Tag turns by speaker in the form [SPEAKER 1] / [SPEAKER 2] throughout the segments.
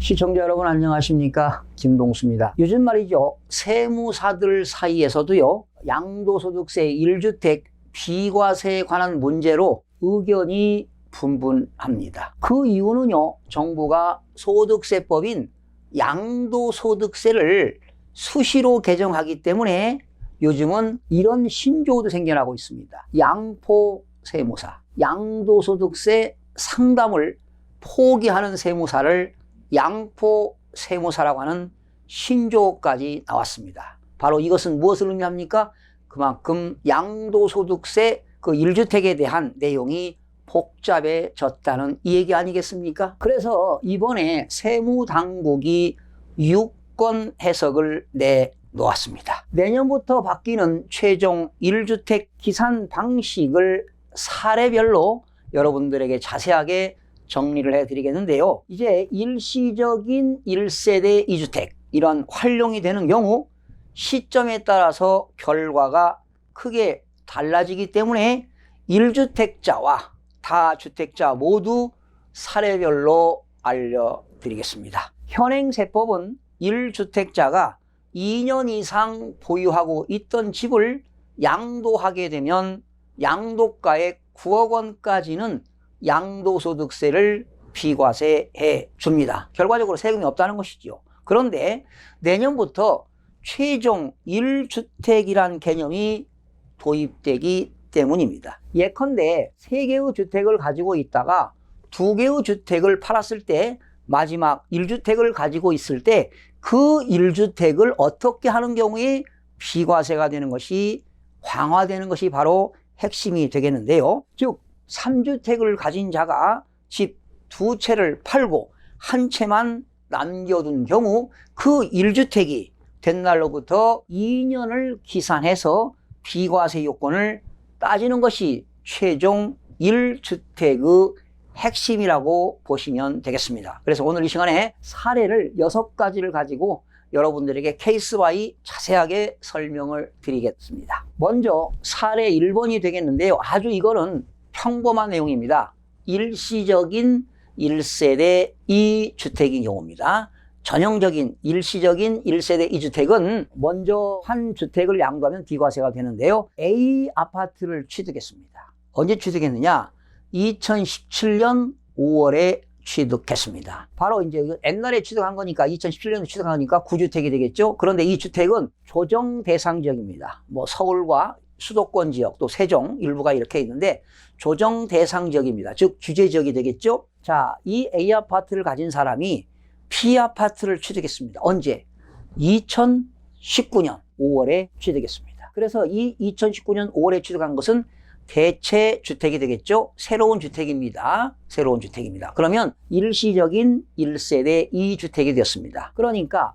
[SPEAKER 1] 시청자 여러분 안녕하십니까? 김동수입니다. 요즘 말이죠. 세무사들 사이에서도요. 양도소득세 1주택 비과세에 관한 문제로 의견이 분분합니다. 그 이유는요. 정부가 소득세법인 양도소득세를 수시로 개정하기 때문에 요즘은 이런 신조어도 생겨나고 있습니다. 양포세무사, 양도소득세 상담을 포기하는 세무사를 양포세무사라고 하는 신조어까지 나왔습니다. 바로 이것은 무엇을 의미합니까? 그만큼 양도소득세 그 1주택에 대한 내용이 복잡해졌다는 이 얘기 아니겠습니까? 그래서 이번에 세무당국이 유권 해석을 내놓았습니다. 내년부터 바뀌는 최종 1주택 기산 방식을 사례별로 여러분들에게 자세하게 정리를 해드리겠는데요. 이제 일시적인 1세대 2주택 이런 활용이 되는 경우 시점에 따라서 결과가 크게 달라지기 때문에 1주택자와 다주택자 모두 사례별로 알려드리겠습니다. 현행 세법은 1주택자가 2년 이상 보유하고 있던 집을 양도하게 되면 양도가액 9억 원까지는 양도소득세를 비과세해 줍니다. 결과적으로 세금이 없다는 것이죠. 그런데 내년부터 최종 1주택이란 개념이 도입되기 때문입니다. 예컨대 3개의 주택을 가지고 있다가 2개의 주택을 팔았을 때 마지막 1주택을 가지고 있을 때 그 1주택을 어떻게 하는 경우에 비과세가 되는 것이 강화되는 것이 바로 핵심이 되겠는데요. 즉 3주택을 가진 자가 집 2채를 팔고 한 채만 남겨둔 경우 그 1주택이 된 날로부터 2년을 기산해서 비과세 요건을 따지는 것이 최종 1주택의 핵심이라고 보시면 되겠습니다. 그래서 오늘 이 시간에 사례를 6가지를 가지고 여러분들에게 케이스 바이 자세하게 설명을 드리겠습니다. 먼저 사례 1번이 되겠는데요. 아주 이거는 평범한 내용입니다. 일시적인 1세대 2주택인 경우입니다. 전형적인 일시적인 1세대 2주택은 먼저 한 주택을 양도하면 비과세가 되는데요. A 아파트를 취득했습니다. 언제 취득했느냐? 2017년 5월에 취득했습니다. 바로 이제 옛날에 취득한 거니까 2017년에 취득한 거니까 9주택이 되겠죠. 그런데 이 주택은 조정 대상 지역입니다. 뭐 서울과 수도권 지역 또 세종 일부가 이렇게 있는데 조정 대상 지역입니다. 즉 규제 지역이 되겠죠. 자, 이 A 아파트를 가진 사람이 B 아파트를 취득했습니다. 언제? 2019년 5월에 취득했습니다. 그래서 이 2019년 5월에 취득한 것은 대체 주택이 되겠죠. 새로운 주택입니다. 새로운 주택입니다. 그러면 일시적인 1세대 2주택이 되었습니다. 그러니까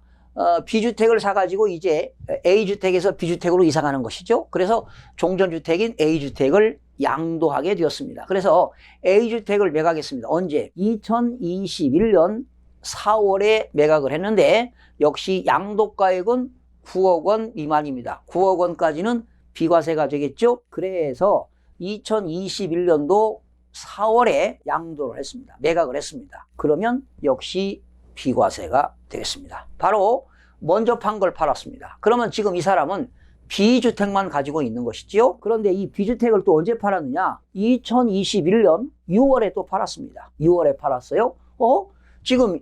[SPEAKER 1] B주택을 사가지고 이제 A주택에서 B주택으로 이사가는 것이죠. 그래서 종전주택인 A주택을 양도하게 되었습니다. 그래서 A주택을 매각했습니다. 언제? 2021년 4월에 매각을 했는데 역시 양도가액은 9억 원 미만입니다. 9억 원까지는 비과세가 되겠죠. 그래서 2021년도 4월에 양도를 했습니다. 매각을 했습니다. 그러면 역시 비과세가 되겠습니다. 바로 먼저 판 걸 팔았습니다. 그러면 지금 이 사람은 B주택만 가지고 있는 것이지요. 그런데 이 B주택을 또 언제 팔았느냐? 2021년 6월에 또 팔았습니다. 6월에 팔았어요. 지금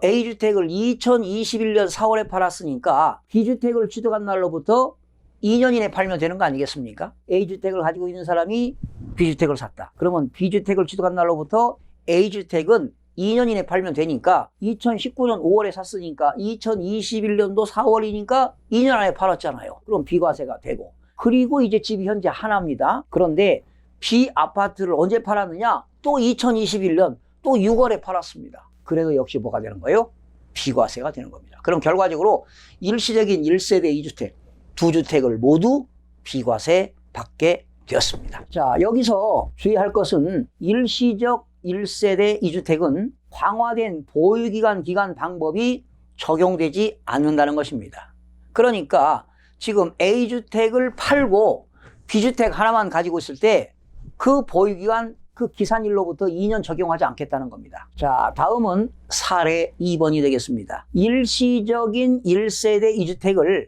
[SPEAKER 1] A주택을 2021년 4월에 팔았으니까 B주택을 취득한 날로부터 2년 이내 팔면 되는 거 아니겠습니까? A주택을 가지고 있는 사람이 B주택을 샀다. 그러면 B주택을 취득한 날로부터 A주택은 2년 이내 팔면 되니까 2019년 5월에 샀으니까 2021년도 4월이니까 2년 안에 팔았잖아요. 그럼 비과세가 되고. 그리고 이제 집이 현재 하나입니다. 그런데 B 아파트를 언제 팔았느냐? 또 2021년 또 6월에 팔았습니다. 그래도 역시 뭐가 되는 거예요? 비과세가 되는 겁니다. 그럼 결과적으로 일시적인 1세대 2주택, 2주택을 모두 비과세 받게 되었습니다. 자, 여기서 주의할 것은 일시적 1세대 2주택은 강화된 보유기간 기간 방법이 적용되지 않는다는 것입니다. 그러니까 지금 A주택을 팔고 B주택 하나만 가지고 있을 때 그 보유기간 그 기산일로부터 2년 적용하지 않겠다는 겁니다. 자, 다음은 사례 2번이 되겠습니다. 일시적인 1세대 2주택을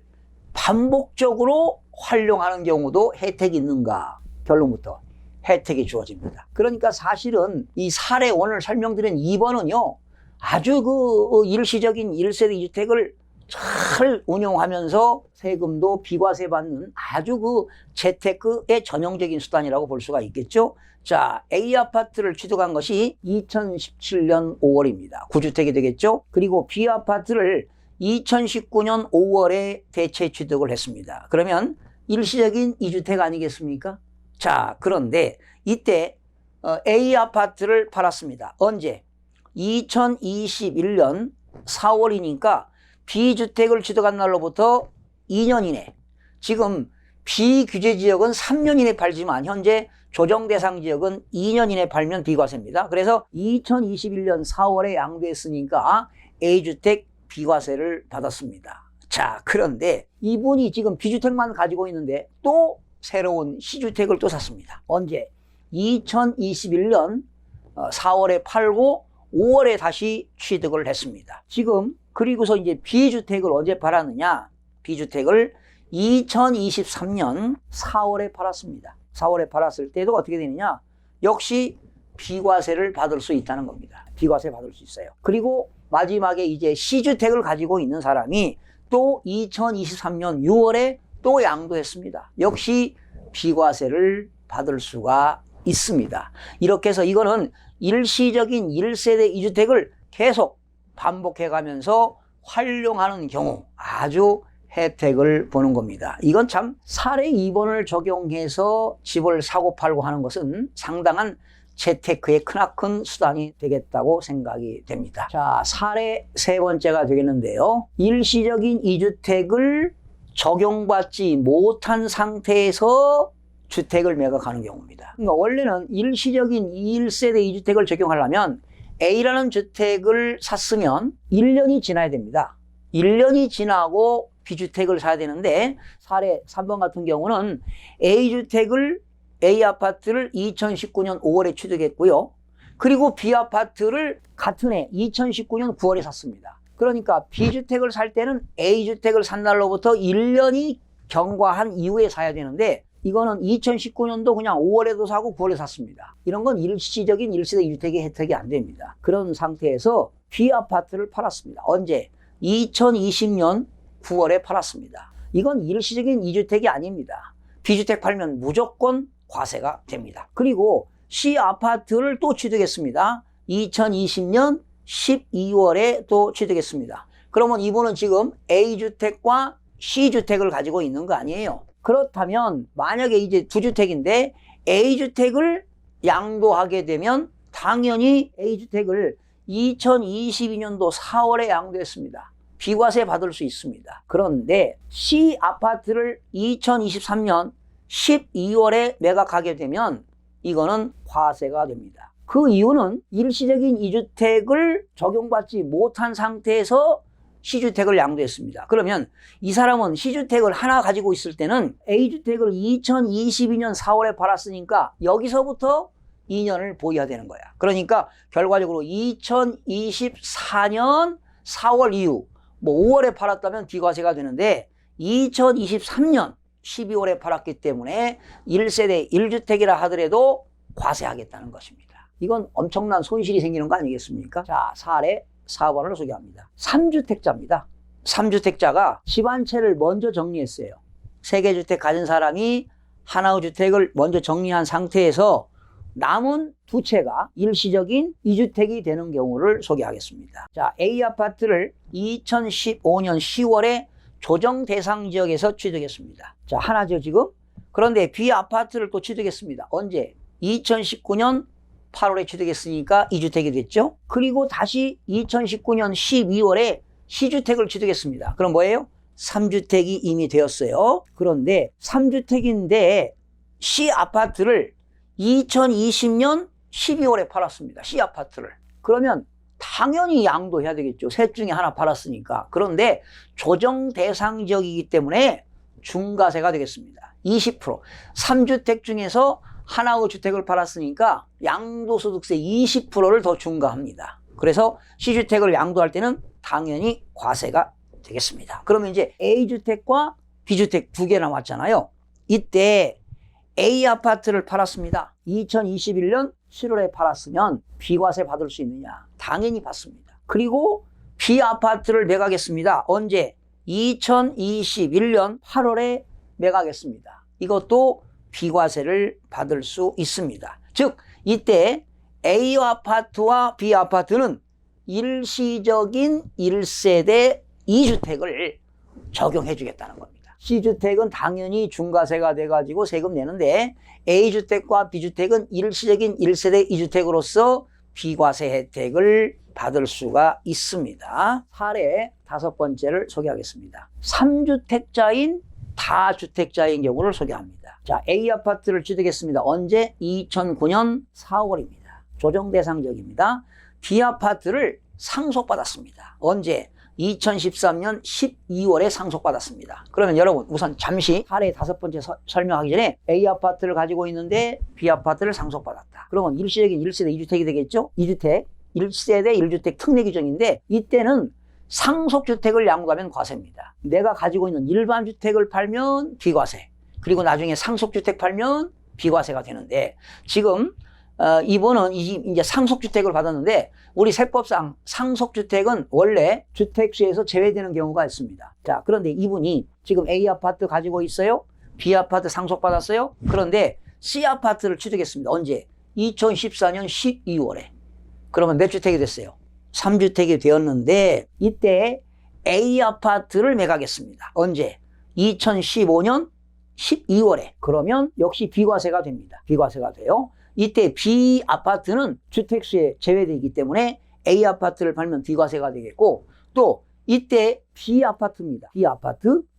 [SPEAKER 1] 반복적으로 활용하는 경우도 혜택이 있는가? 결론부터 혜택이 주어집니다. 그러니까 사실은 이 사례 1을 설명드린 2번은요, 아주 그 일시적인 1세대 2주택을 잘 운용하면서 세금도 비과세 받는 아주 그 재테크의 전형적인 수단이라고 볼 수가 있겠죠. 자, A 아파트를 취득한 것이 2017년 5월입니다. 9주택이 되겠죠. 그리고 B 아파트를 2019년 5월에 대체 취득을 했습니다. 그러면 일시적인 2주택 아니겠습니까? 자, 그런데 이때 A 아파트를 팔았습니다. 언제? 2021년 4월이니까 B주택을 취득한 날로부터 2년 이내, 지금 비규제 지역은 3년 이내 팔지만 현재 조정 대상 지역은 2년 이내 팔면 비과세입니다. 그래서 2021년 4월에 양도했으니까 A주택 비과세를 받았습니다. 자, 그런데 이분이 지금 B주택만 가지고 있는데 또 새로운 C주택을 또 샀습니다. 언제? 2021년 4월에 팔고 5월에 다시 취득을 했습니다. 지금 그리고서 이제 B주택을 언제 팔았느냐? B주택을 2023년 4월에 팔았습니다. 4월에 팔았을 때도 어떻게 되느냐? 역시 비과세를 받을 수 있다는 겁니다. 비과세 받을 수 있어요. 그리고 마지막에 이제 C주택을 가지고 있는 사람이 또 2023년 6월에 또 양도했습니다. 역시 비과세를 받을 수가 있습니다. 이렇게 해서 이거는 일시적인 1세대 2주택을 계속 반복해 가면서 활용하는 경우 아주 혜택을 보는 겁니다. 이건 참 사례 2번을 적용해서 집을 사고 팔고 하는 것은 상당한 재테크의 크나큰 수단이 되겠다고 생각이 됩니다. 자, 사례 세 번째가 되겠는데요. 일시적인 2주택을 적용받지 못한 상태에서 주택을 매각하는 경우입니다. 그러니까 원래는 일시적인 1세대 2주택을 적용하려면 A라는 주택을 샀으면 1년이 지나야 됩니다. 1년이 지나고 B주택을 사야 되는데 사례 3번 같은 경우는 A 아파트를 2019년 5월에 취득했고요. 그리고 B 아파트를 같은 해 2019년 9월에 샀습니다. 그러니까 B주택을 살 때는 A주택을 산 날로부터 1년이 경과한 이후에 사야 되는데 이거는 2019년도 그냥 5월에도 사고 9월에 샀습니다. 이런 건 일시적인 1세대 2주택의 혜택이 안 됩니다. 그런 상태에서 B 아파트를 팔았습니다. 언제? 2020년 9월에 팔았습니다. 이건 일시적인 2주택이 아닙니다. B주택 팔면 무조건 과세가 됩니다. 그리고 C 아파트를 또 취득했습니다. 2020년 12월에 또 취득했습니다. 그러면 이분은 지금 A주택과 C주택을 가지고 있는 거 아니에요. 그렇다면 만약에 이제 2주택인데 A주택을 양도하게 되면 당연히 A주택을 2022년도 4월에 양도했습니다. 비과세 받을 수 있습니다. 그런데 C 아파트를 2023년 12월에 매각하게 되면 이거는 과세가 됩니다. 그 이유는 일시적인 2주택을 적용받지 못한 상태에서 C주택을 양도했습니다. 그러면 이 사람은 C주택을 하나 가지고 있을 때는 A주택을 2022년 4월에 팔았으니까 여기서부터 2년을 보여야 되는 거야. 그러니까 결과적으로 2024년 4월 이후 5월에 팔았다면 비과세가 되는데 2023년 12월에 팔았기 때문에 1세대 1주택이라 하더라도 과세하겠다는 것입니다. 이건 엄청난 손실이 생기는 거 아니겠습니까? 자, 사례 4번을 소개합니다. 3주택자입니다. 3주택자가 집 한 채를 먼저 정리했어요. 3개 주택 가진 사람이 하나의 주택을 먼저 정리한 상태에서 남은 2채가 일시적인 2주택이 되는 경우를 소개하겠습니다. 자, A 아파트를 2015년 10월에 조정 대상 지역에서 취득했습니다. 자, 하나죠, 지금? 그런데 B 아파트를 또 취득했습니다. 언제? 2019년 8월에 취득했으니까 2주택이 됐죠. 그리고 다시 2019년 12월에 C주택을 취득했습니다. 그럼 뭐예요? 3주택이 이미 되었어요. 그런데 3주택인데 C 아파트를 2020년 12월에 팔았습니다. C 아파트를. 그러면 당연히 양도해야 되겠죠. 셋 중에 하나 팔았으니까. 그런데 조정 대상 지역이기 때문에 중과세가 되겠습니다. 20%. 3주택 중에서 하나의 주택을 팔았으니까 양도소득세 20%를 더 중과합니다. 그래서 C주택을 양도할 때는 당연히 과세가 되겠습니다. 그러면 이제 A주택과 B주택 두 개 남았잖아요. 이때 A아파트를 팔았습니다. 2021년 7월에 팔았으면 비과세 받을 수 있느냐? 당연히 받습니다. 그리고 B아파트를 매각했습니다. 언제? 2021년 8월에 매각했습니다. 이것도 비과세를 받을 수 있습니다. 즉 이때 A아파트와 B아파트는 일시적인 1세대 2주택을 적용해 주겠다는 겁니다. C주택은 당연히 중과세가 돼가지고 세금 내는데 A주택과 B주택은 일시적인 1세대 2주택으로서 비과세 혜택을 받을 수가 있습니다. 사례 5번째를 소개하겠습니다. 3주택자인 다주택자인 경우를 소개합니다. 자, A아파트를 취득했습니다. 언제? 2009년 4월입니다. 조정 대상적입니다. B아파트를 상속받았습니다. 언제? 2013년 12월에 상속받았습니다. 그러면 여러분 우선 잠시 사례 5번째 설명하기 전에 A아파트를 가지고 있는데 B아파트를 상속받았다. 그러면 일시적인 1세대 2주택이 되겠죠? 2주택, 1세대 1주택 특례 규정인데 이때는 상속주택을 양도하면 과세입니다. 내가 가지고 있는 일반 주택을 팔면 비과세, 그리고 나중에 상속주택 팔면 비과세가 되는데 지금 이분은 이제 상속주택을 받았는데 우리 세법상 상속주택은 원래 주택수에서 제외되는 경우가 있습니다. 자, 그런데 이분이 지금 A아파트 가지고 있어요. B아파트 상속받았어요. 그런데 C아파트를 취득했습니다. 언제? 2014년 12월에. 그러면 몇 주택이 됐어요? 3주택이 되었는데 이때 A아파트를 매각했습니다. 언제? 2015년 12월에. 그러면 역시 비과세가 됩니다. 비과세가 돼요. 이때 B아파트는 주택수에 제외되기 때문에 A아파트를 팔면 비과세가 되겠고 또 이때 B아파트입니다.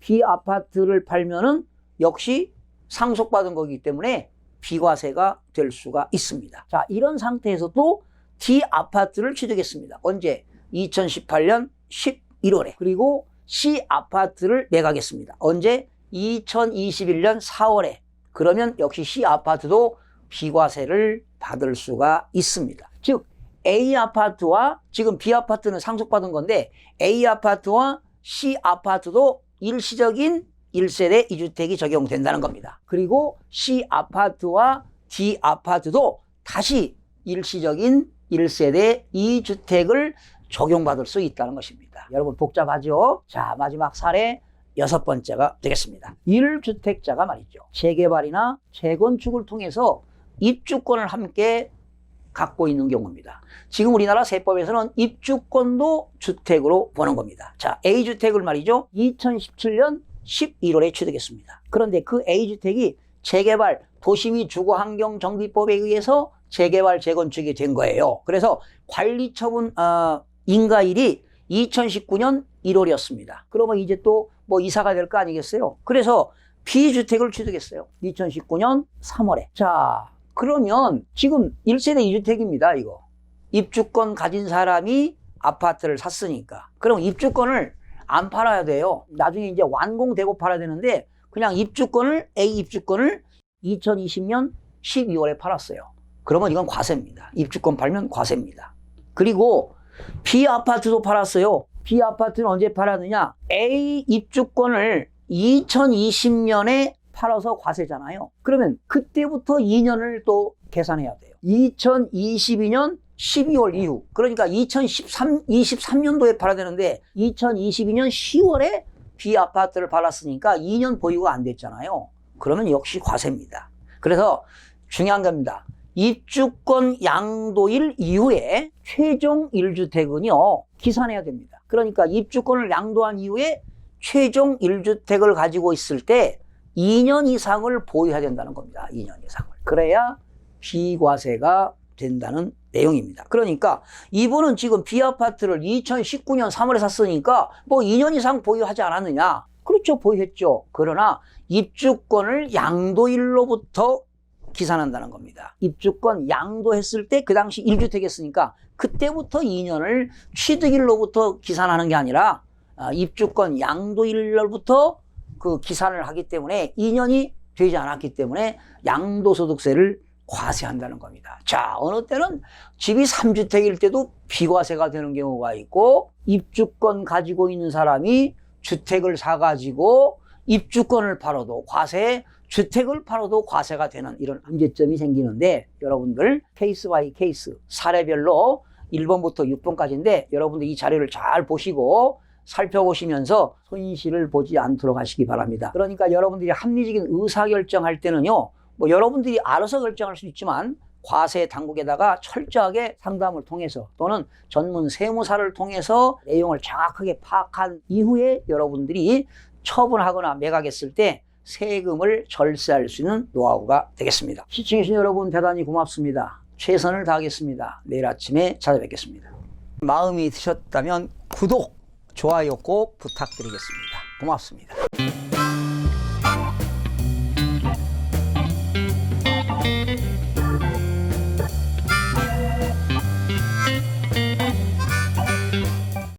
[SPEAKER 1] B아파트를 팔면은 역시 상속받은 거기 때문에 비과세가 될 수가 있습니다. 자, 이런 상태에서도 D아파트를 취득했습니다. 언제? 2018년 11월에. 그리고 C아파트를 매각했습니다. 언제? 2021년 4월에. 그러면 역시 C아파트도 비과세를 받을 수가 있습니다. 즉 A아파트와 지금 B아파트는 상속받은 건데 A아파트와 C아파트도 일시적인 1세대 2주택이 적용된다는 겁니다. 그리고 C아파트와 D아파트도 다시 일시적인 1세대 2주택을 적용받을 수 있다는 것입니다. 여러분 복잡하죠? 자, 마지막 사례 6번째가 되겠습니다. 1주택자가 말이죠. 재개발이나 재건축을 통해서 입주권을 함께 갖고 있는 경우입니다. 지금 우리나라 세법에서는 입주권도 주택으로 보는 겁니다. 자, A주택을 말이죠. 2017년 11월에 취득했습니다. 그런데 그 A주택이 재개발 도시및주거환경정비법에 의해서 재개발 재건축이 된 거예요. 그래서 관리처분 인가일이 2019년 1월이었습니다. 그러면 이제 또 뭐 이사가 될 거 아니겠어요? 그래서 B주택을 취득했어요. 2019년 3월에. 자, 그러면 지금 1세대 2주택입니다, 이거. 입주권 가진 사람이 아파트를 샀으니까. 그럼 입주권을 안 팔아야 돼요. 나중에 이제 완공되고 팔아야 되는데 그냥 A 입주권을 2020년 12월에 팔았어요. 그러면 이건 과세입니다. 입주권 팔면 과세입니다. 그리고 B아파트도 팔았어요. B아파트는 언제 팔았느냐? A 입주권을 2020년에 팔아서 과세잖아요. 그러면 그때부터 2년을 또 계산해야 돼요. 2022년 12월 이후. 그러니까 23년도에 팔아야 되는데 2022년 10월에 B아파트를 팔았으니까 2년 보유가 안 됐잖아요. 그러면 역시 과세입니다. 그래서 중요한 겁니다. 입주권 양도일 이후에 최종 1주택은요, 기산해야 됩니다. 그러니까 입주권을 양도한 이후에 최종 1주택을 가지고 있을 때 2년 이상을 보유해야 된다는 겁니다. 2년 이상을. 그래야 비과세가 된다는 내용입니다. 그러니까 이분은 지금 B아파트를 2019년 3월에 샀으니까 뭐 2년 이상 보유하지 않았느냐? 그렇죠. 보유했죠. 그러나 입주권을 양도일로부터 기산한다는 겁니다. 입주권 양도했을 때 그 당시 1주택 했으니까 그때부터 2년을 취득일로부터 기산하는 게 아니라 입주권 양도일로부터 그 기산을 하기 때문에 2년이 되지 않았기 때문에 양도소득세를 과세한다는 겁니다. 자, 어느 때는 집이 3주택일 때도 비과세가 되는 경우가 있고, 입주권 가지고 있는 사람이 주택을 사가지고 입주권을 팔아도 과세, 주택을 팔아도 과세가 되는 이런 문제점이 생기는데, 여러분들 케이스 바이 케이스 사례별로 1번부터 6번까지인데 여러분들 이 자료를 잘 보시고 살펴보시면서 손실을 보지 않도록 하시기 바랍니다. 그러니까 여러분들이 합리적인 의사결정할 때는요, 뭐 여러분들이 알아서 결정할 수 있지만 과세 당국에다가 철저하게 상담을 통해서 또는 전문 세무사를 통해서 내용을 정확하게 파악한 이후에 여러분들이 처분하거나 매각했을 때 세금을 절세할 수 있는 노하우가 되겠습니다. 시청해주신 여러분 대단히 고맙습니다. 최선을 다하겠습니다. 내일 아침에 찾아뵙겠습니다. 마음이 드셨다면 구독, 좋아요 꼭 부탁드리겠습니다. 고맙습니다.